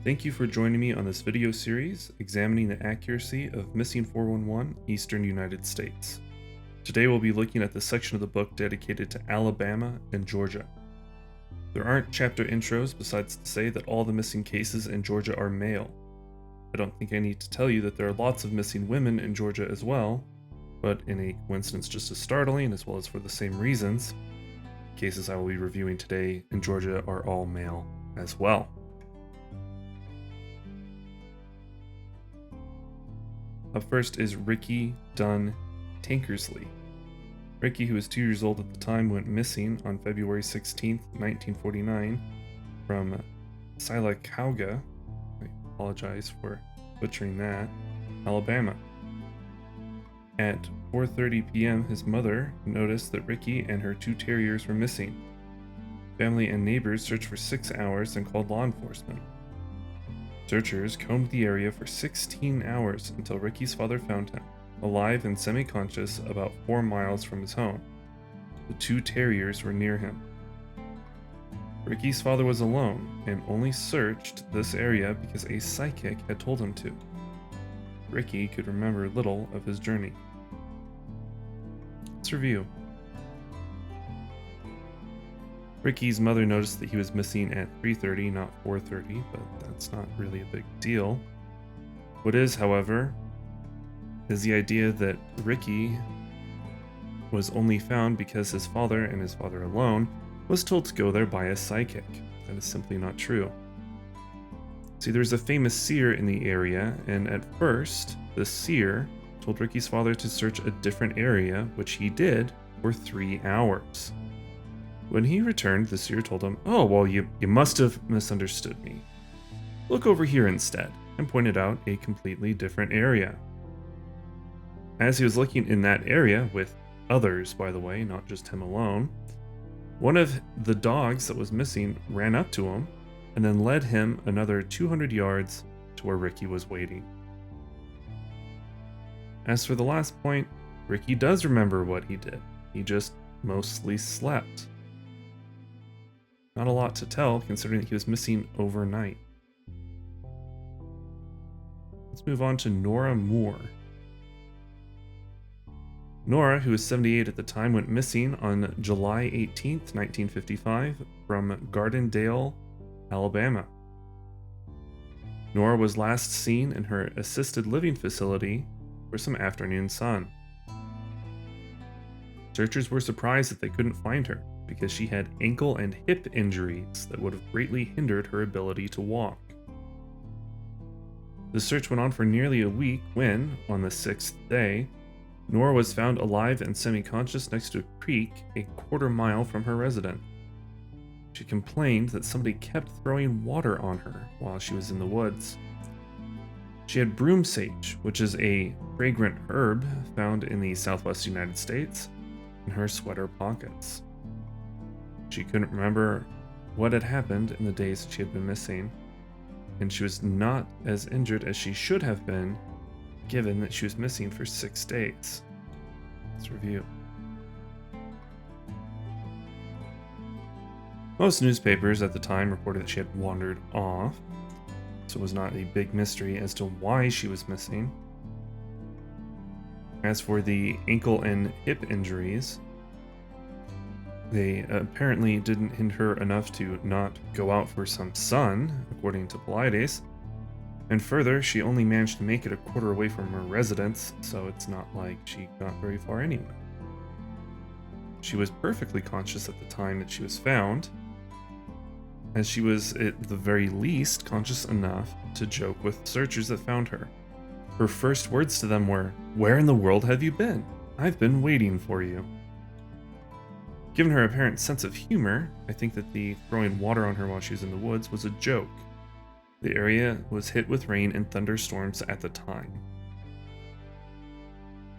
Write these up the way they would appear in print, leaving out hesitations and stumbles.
Thank you for joining me on this video series examining the accuracy of missing 411 Eastern United States. Today we'll be looking at the section of the book dedicated to Alabama and Georgia. There aren't chapter intros besides to say that all the missing cases in Georgia are male. I don't think I need to tell you that there are lots of missing women in Georgia as well, but in a coincidence just as startling as well as for the same reasons, cases I will be reviewing today in Georgia are all male as well. Up first is Rickey Dunn Tankersley. Rickey, who was 2 years old at the time, went missing on February 16, 1949 from Sylacauga, I apologize for butchering that, Alabama. At 4:30 p.m., his mother noticed that Rickey and her 2 terriers were missing. Family and neighbors searched for 6 hours and called law enforcement. Searchers combed the area for 16 hours until Rickey's father found him, alive and semi-conscious about 4 miles from his home. The 2 terriers were near him. Rickey's father was alone and only searched this area because a psychic had told him to. Rickey could remember little of his journey. Let's review. Rickey's mother noticed that he was missing at 3:30, not 4:30, but that's not really a big deal. What is, however, is the idea that Rickey was only found because his father, and his father alone, was told to go there by a psychic. That is simply not true. See, there's a famous seer in the area, and at first, the seer told Rickey's father to search a different area, which he did for 3 hours. When he returned, the seer told him, "Oh, well, you must have misunderstood me. Look over here instead," and pointed out a completely different area. As he was looking in that area, with others, by the way, not just him alone, one of the dogs that was missing ran up to him and then led him another 200 yards to where Rickey was waiting. As for the last point, Rickey does remember what he did. He just mostly slept. Not a lot to tell, considering that he was missing overnight. Let's move on to Nora Moore. Nora, who was 78 at the time, went missing on July 18th, 1955, from Gardendale, Alabama. Nora was last seen in her assisted living facility for some afternoon sun. Searchers were surprised that they couldn't find her, because she had ankle and hip injuries that would have greatly hindered her ability to walk. The search went on for nearly a week when, on the 6th day, Nora was found alive and semi-conscious next to a creek a quarter mile from her residence. She complained that somebody kept throwing water on her while she was in the woods. She had broom sage, which is a fragrant herb found in the southwest United States, in her sweater pockets. She couldn't remember what had happened in the days that she had been missing, and she was not as injured as she should have been, given that she was missing for 6 days. Let's review. Most newspapers at the time reported that she had wandered off, so it was not a big mystery as to why she was missing. As for the ankle and hip injuries, they apparently didn't hinder her enough to not go out for some sun, according to Polides. And further, she only managed to make it a quarter away from her residence, so it's not like she got very far anyway. She was perfectly conscious at the time that she was found, as she was, at the very least, conscious enough to joke with searchers that found her. Her first words to them were, "Where in the world have you been? I've been waiting for you." Given her apparent sense of humor, I think that the throwing water on her while she was in the woods was a joke. The area was hit with rain and thunderstorms at the time.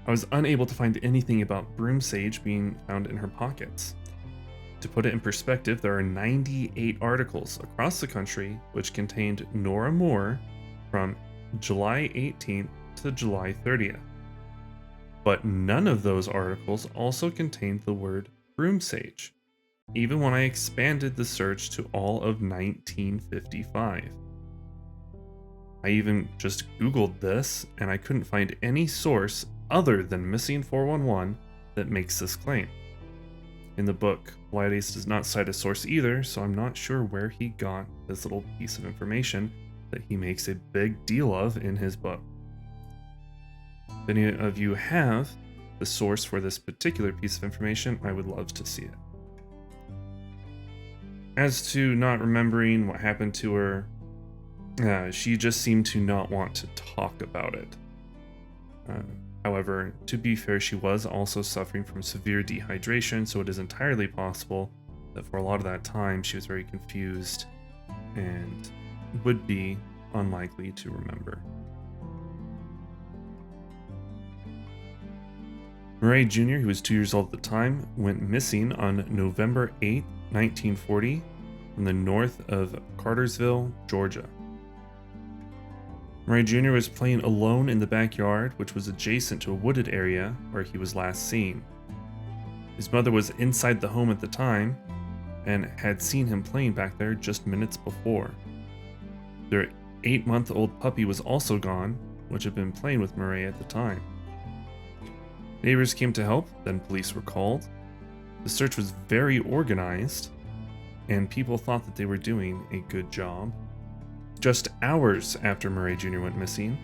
I was unable to find anything about broom sage being found in her pockets. To put it in perspective, there are 98 articles across the country which contained Nora Moore from July 18th to July 30th. But none of those articles also contained the word broom sage, even when I expanded the search to all of 1955. I even just Googled this, and I couldn't find any source other than Missing 411 that makes this claim. In the book, Polides does not cite a source either, so I'm not sure where he got this little piece of information that he makes a big deal of in his book. If any of you have the source for this particular piece of information, I would love to see it. As to not remembering what happened to her, she just seemed to not want to talk about it. However, to be fair, she was also suffering from severe dehydration, so it is entirely possible that for a lot of that time she was very confused and would be unlikely to remember. Murray Jr., who was 2 years old at the time, went missing on November 8, 1940, from the north of Cartersville, Georgia. Murray Jr. was playing alone in the backyard, which was adjacent to a wooded area where he was last seen. His mother was inside the home at the time and had seen him playing back there just minutes before. Their 8-month-old puppy was also gone, which had been playing with Murray at the time. Neighbors came to help, then police were called. The search was very organized, and people thought that they were doing a good job. Just hours after Murray Jr. went missing,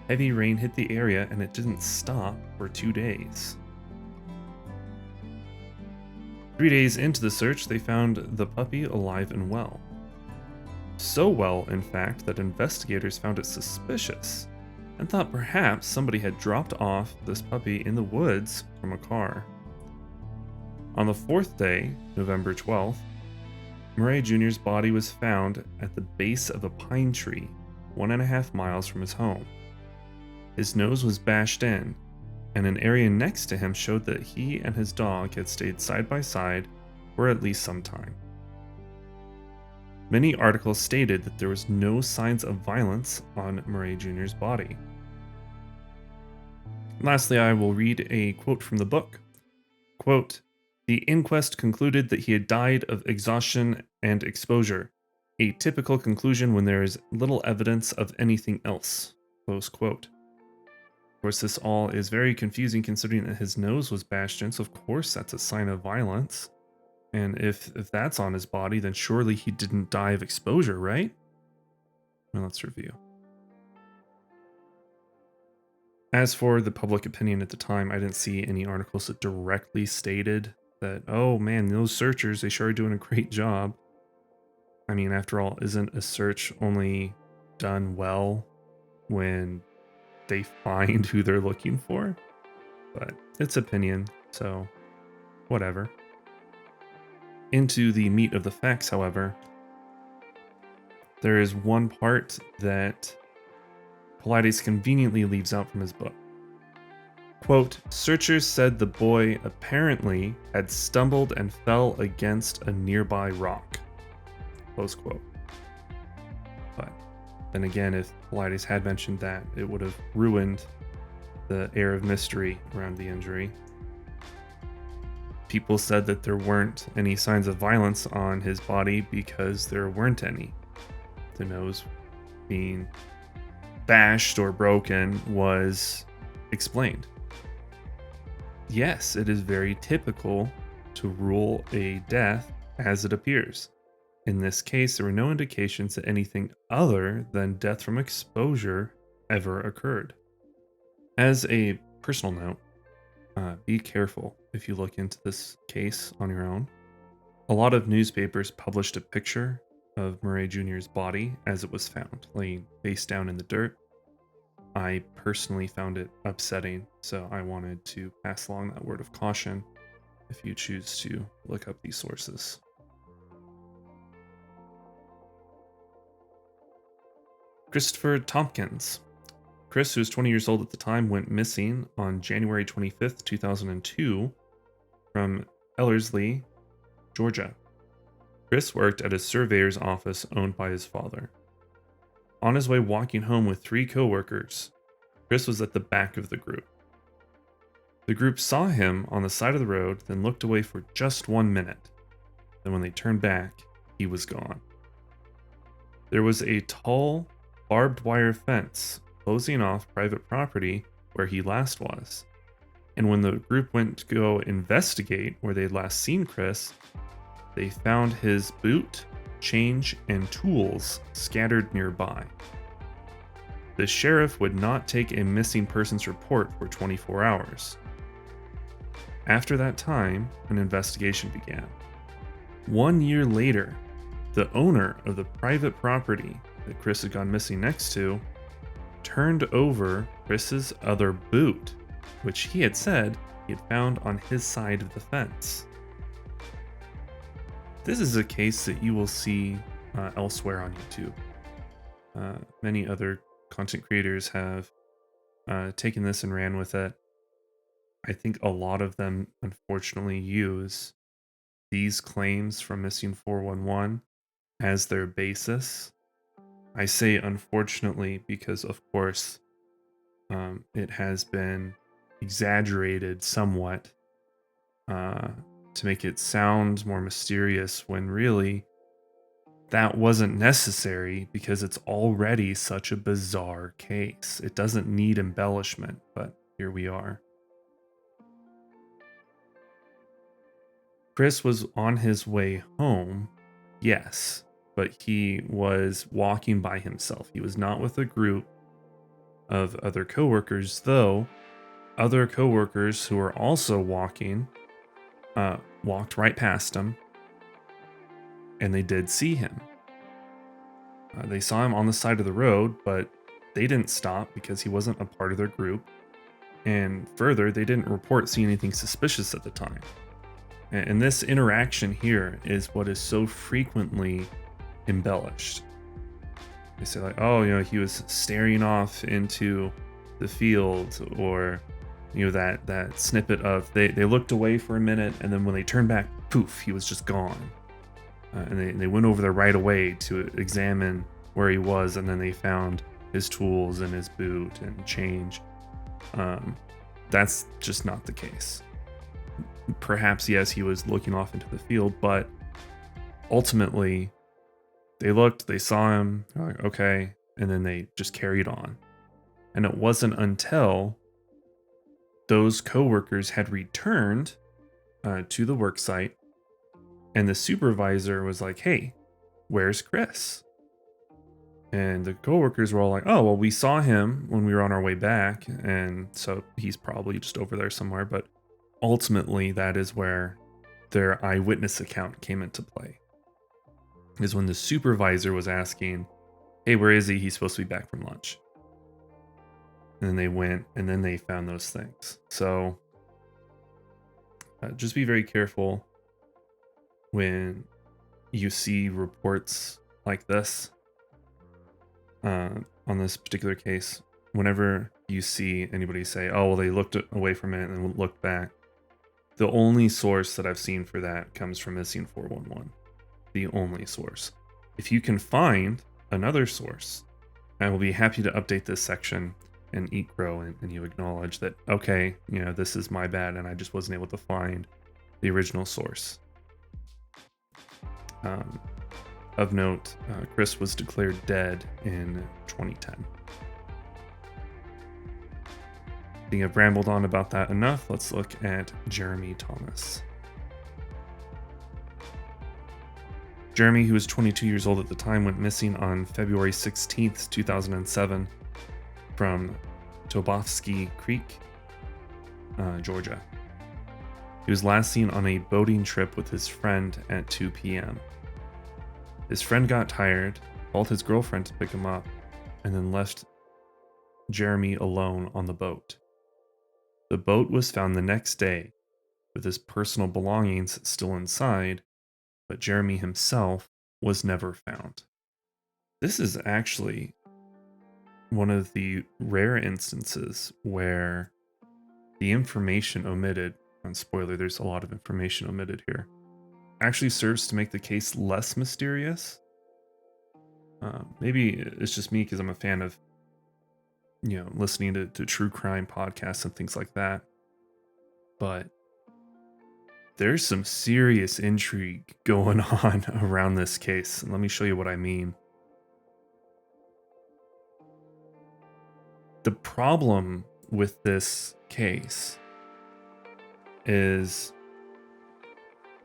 heavy rain hit the area and it didn't stop for 2 days. 3 days into the search, they found the puppy alive and well. So well, in fact, that investigators found it suspicious and thought perhaps somebody had dropped off this puppy in the woods from a car. On the 4th day, November 12th, Murray Jr.'s body was found at the base of a pine tree, 1.5 miles from his home. His nose was bashed in, and an area next to him showed that he and his dog had stayed side by side for at least some time. Many articles stated that there was no signs of violence on Murray Jr.'s body. Lastly, I will read a quote from the book. Quote, "The inquest concluded that he had died of exhaustion and exposure, a typical conclusion when there is little evidence of anything else." Close quote. Of course, this all is very confusing considering that his nose was bashed in, so of course that's a sign of violence. And if that's on his body, then surely he didn't die of exposure, right? Well, let's review. As for the public opinion at the time, I didn't see any articles that directly stated that, oh man, those searchers, they sure are doing a great job. I mean, after all, isn't a search only done well when they find who they're looking for? But it's opinion, so whatever. Into the meat of the facts, however, there is one part that Polides conveniently leaves out from his book. Quote, "Searchers said the boy apparently had stumbled and fell against a nearby rock." Close quote. But then again, if Polides had mentioned that, it would have ruined the air of mystery around the injury. People said that there weren't any signs of violence on his body because there weren't any. The nose being bashed or broken was explained. Yes, it is very typical to rule a death as it appears. In this case, there were no indications that anything other than death from exposure ever occurred. As a personal note, be careful if you look into this case on your own. A lot of newspapers published a picture of Murray Jr.'s body as it was found, laying face down in the dirt. I personally found it upsetting, so I wanted to pass along that word of caution if you choose to look up these sources. Christopher Thompkins. Chris, who was 20 years old at the time, went missing on January 25th, 2002 from Ellerslie, Georgia. Chris worked at a surveyor's office owned by his father. On his way walking home with 3 co-workers, Chris was at the back of the group. The group saw him on the side of the road, then looked away for just 1 minute. Then when they turned back, he was gone. There was a tall, barbed wire fence closing off private property where he last was. And when the group went to go investigate where they'd last seen Chris, they found his boot, change, and tools scattered nearby. The sheriff would not take a missing persons report for 24 hours. After that time, an investigation began. 1 year later, the owner of the private property that Chris had gone missing next to turned over Chris's other boot, which he had said he had found on his side of the fence. This is a case that you will see elsewhere on YouTube. Many other content creators have taken this and ran with it. I think a lot of them, unfortunately, use these claims from Missing 411 as their basis. I say unfortunately because, of course, it has been exaggerated somewhat to make it sound more mysterious when really that wasn't necessary because it's already such a bizarre case. It doesn't need embellishment, but here we are. Chris was on his way home, yes, but he was walking by himself. He was not with a group of other coworkers, though other coworkers who were also walking walked right past him, and they did see him. They saw him on the side of the road, but they didn't stop because he wasn't a part of their group. And further, they didn't report seeing anything suspicious at the time. And this interaction here is what is so frequently embellished. They say like, oh, he was staring off into the field, or that snippet of they looked away for a minute, and then when they turned back, poof, he was just gone. And they went over there right away to examine where he was, and then they found his tools and his boot and change. That's just not the case. Perhaps, yes, he was looking off into the field, but ultimately, they looked, they saw him, they're like, okay, and then they just carried on. And it wasn't until those coworkers had returned to the work site, and the supervisor was like, hey, where's Chris? And the coworkers were all like, oh, well, we saw him when we were on our way back, and so he's probably just over there somewhere. But ultimately, that is where their eyewitness account came into play. Is when the supervisor was asking, hey, where is he? He's supposed to be back from lunch. And then they went, and then they found those things. So just be very careful when you see reports like this on this particular case. Whenever you see anybody say, oh, well, they looked away from it and then looked back, the only source that I've seen for that comes from Missing 411. The only source. If you can find another source, I will be happy to update this section and eat crow, and you acknowledge that, okay, this is my bad and I just wasn't able to find the original source. Of note, Chris was declared dead in 2010. I think I've rambled on about that enough. Let's look at Jeremy Thomas. Jeremy, who was 22 years old at the time, went missing on February 16th, 2007 from Tobofsky Creek, Georgia. He was last seen on a boating trip with his friend at 2 p.m. His friend got tired, called his girlfriend to pick him up, and then left Jeremy alone on the boat. The boat was found the next day with his personal belongings still inside, but Jeremy himself was never found. This is actually one of the rare instances where the information omitted, and spoiler, there's a lot of information omitted here, actually serves to make the case less mysterious. Maybe it's just me because I'm a fan of, listening to true crime podcasts and things like that. But there's some serious intrigue going on around this case. And let me show you what I mean. The problem with this case is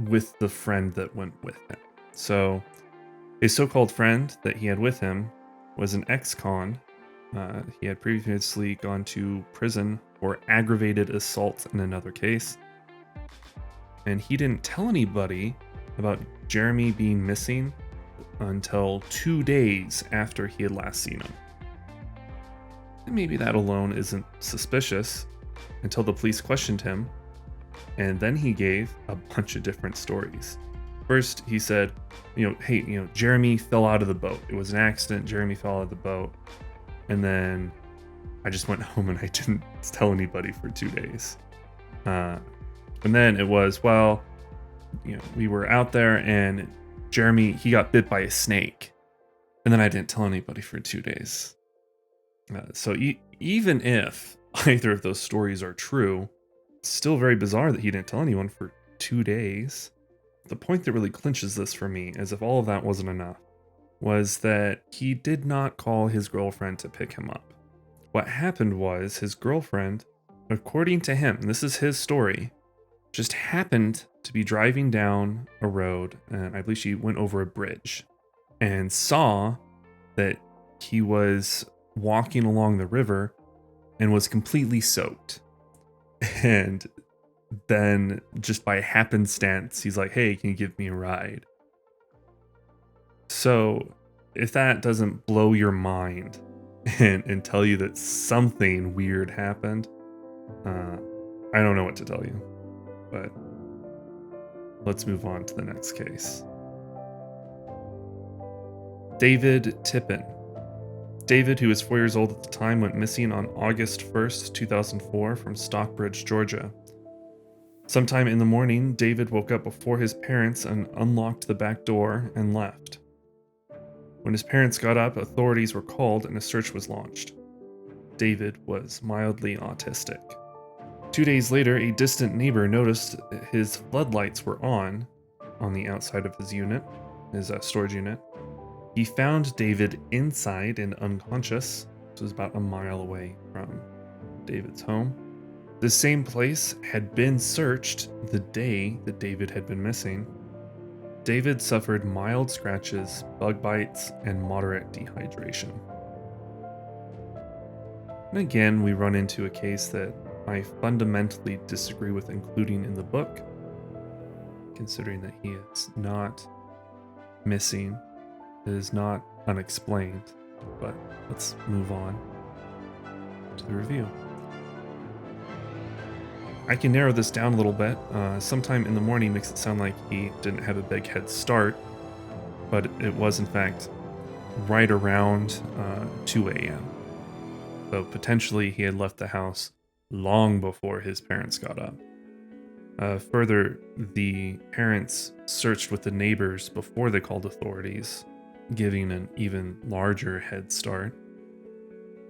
with the friend that went with him. So his so-called friend that he had with him was an ex-con. He had previously gone to prison for aggravated assault in another case. And he didn't tell anybody about Jeremy being missing until 2 days after he had last seen him. And maybe that alone isn't suspicious until the police questioned him, and then he gave a bunch of different stories. First, he said, hey, Jeremy fell out of the boat. It was an accident. Jeremy fell out of the boat. And then I just went home and I didn't tell anybody for 2 days. And then it was, we were out there and Jeremy, he got bit by a snake. And then I didn't tell anybody for 2 days. So even if either of those stories are true, it's still very bizarre that he didn't tell anyone for 2 days. The point that really clinches this for me, as if all of that wasn't enough, was that he did not call his girlfriend to pick him up. What happened was his girlfriend, according to him, and this is his story, just happened to be driving down a road, and I believe she went over a bridge, and saw that he was walking along the river and was completely soaked. And then just by happenstance, he's like, hey, can you give me a ride? So if that doesn't blow your mind and tell you that something weird happened, I don't know what to tell you. But let's move on to the next case. David Tippin. David, who was 4 years old at the time, went missing on August 1st, 2004 from Stockbridge, Georgia. Sometime in the morning, David woke up before his parents and unlocked the back door and left. When his parents got up, authorities were called and a search was launched. David was mildly autistic. 2 days later, a distant neighbor noticed his floodlights were on the outside of his unit, his storage unit. He found David inside and unconscious, which was about a mile away from David's home. The same place had been searched the day that David had been missing. David suffered mild scratches, bug bites, and moderate dehydration. And again, we run into a case that I fundamentally disagree with including in the book, considering that he is not missing. It is not unexplained, but let's move on to the review. I can narrow this down a little bit. Sometime in the morning makes it sound like he didn't have a big head start, but it was in fact right around 2 a.m. So potentially he had left the house long before his parents got up. Further, the parents searched with the neighbors before they called authorities, giving an even larger head start.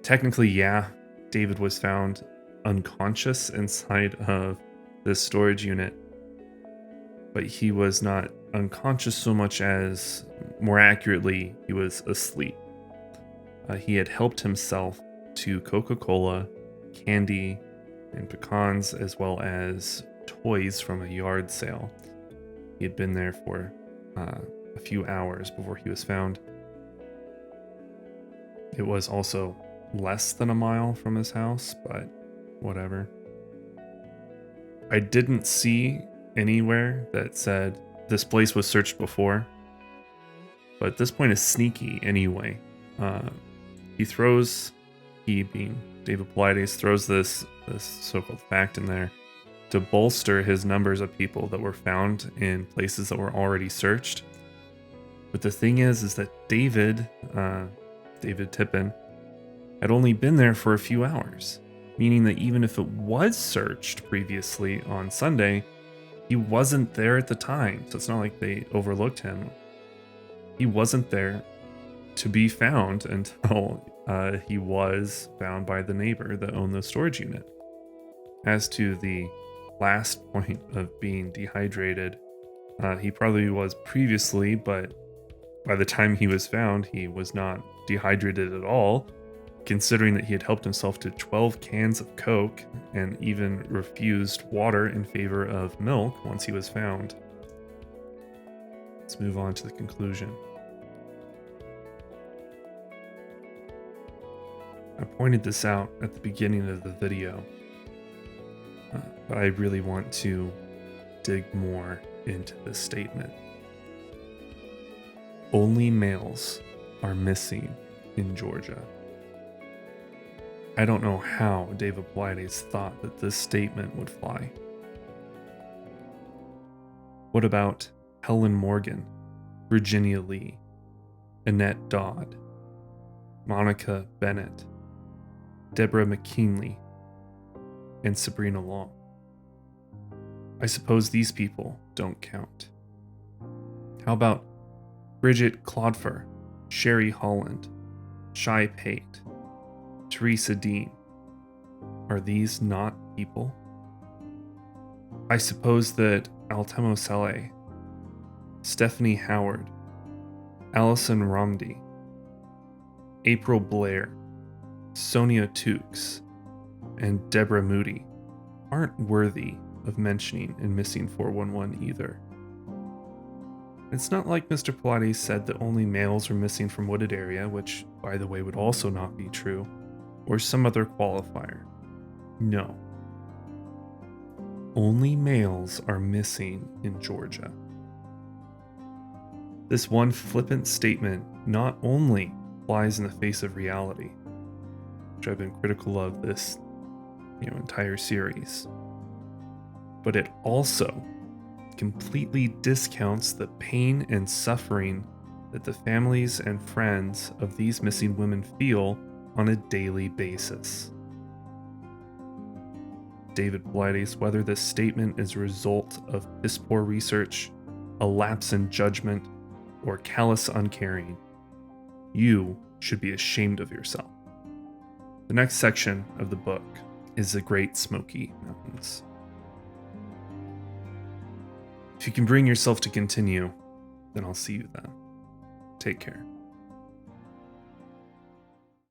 Technically, yeah, David was found unconscious inside of this storage unit, but he was not unconscious so much as, more accurately, he was asleep. He had helped himself to Coca-Cola, candy, and pecans, as well as toys from a yard sale. He had been there for a few hours before he was found. It was also less than a mile from his house, but whatever. I didn't see anywhere that said this place was searched before, but this point is sneaky anyway. He being David Paulides, throws this so-called fact in there to bolster his numbers of people that were found in places that were already searched. But the thing is that David Tippin, had only been there for a few hours, meaning that even if it was searched previously on Sunday, he wasn't there at the time. So it's not like they overlooked him. He wasn't there to be found until he was found by the neighbor that owned the storage unit. As to the last point of being dehydrated, he probably was previously, but by the time he was found, he was not dehydrated at all. considering that he had helped himself to 12 cans of Coke and even refused water in favor of milk once he was found. Let's move on to the conclusion. I pointed this out at the beginning of the video, but I really want to dig more into this statement. Only males are missing in Georgia. I don't know how David Paulides thought that this statement would fly. What about Helen Morgan, Virginia Lee, Annette Dodd, Monica Bennett, Deborah McKinley, and Sabrina Long? I suppose these people don't count. How about Bridget Clodfer, Sherry Holland, Shai Pate, Teresa Dean? Are these not people? I suppose that Altemo Saleh, Stephanie Howard, Allison Romney, April Blair, Sonia Tukes, and Deborah Moody aren't worthy of mentioning in Missing 411 either. It's not like Mr. Paulides said that only males were missing from wooded area, which, by the way, would also not be true, or some other qualifier. No. Only males are missing in Georgia. This one flippant statement not only flies in the face of reality, which I've been critical of this entire series, but it also completely discounts the pain and suffering that the families and friends of these missing women feel on a daily basis. David Paulides, whether this statement is a result of piss-poor research, a lapse in judgment, or callous uncaring, you should be ashamed of yourself. The next section of the book is the Great Smoky Mountains. If you can bring yourself to continue, then I'll see you then. Take care.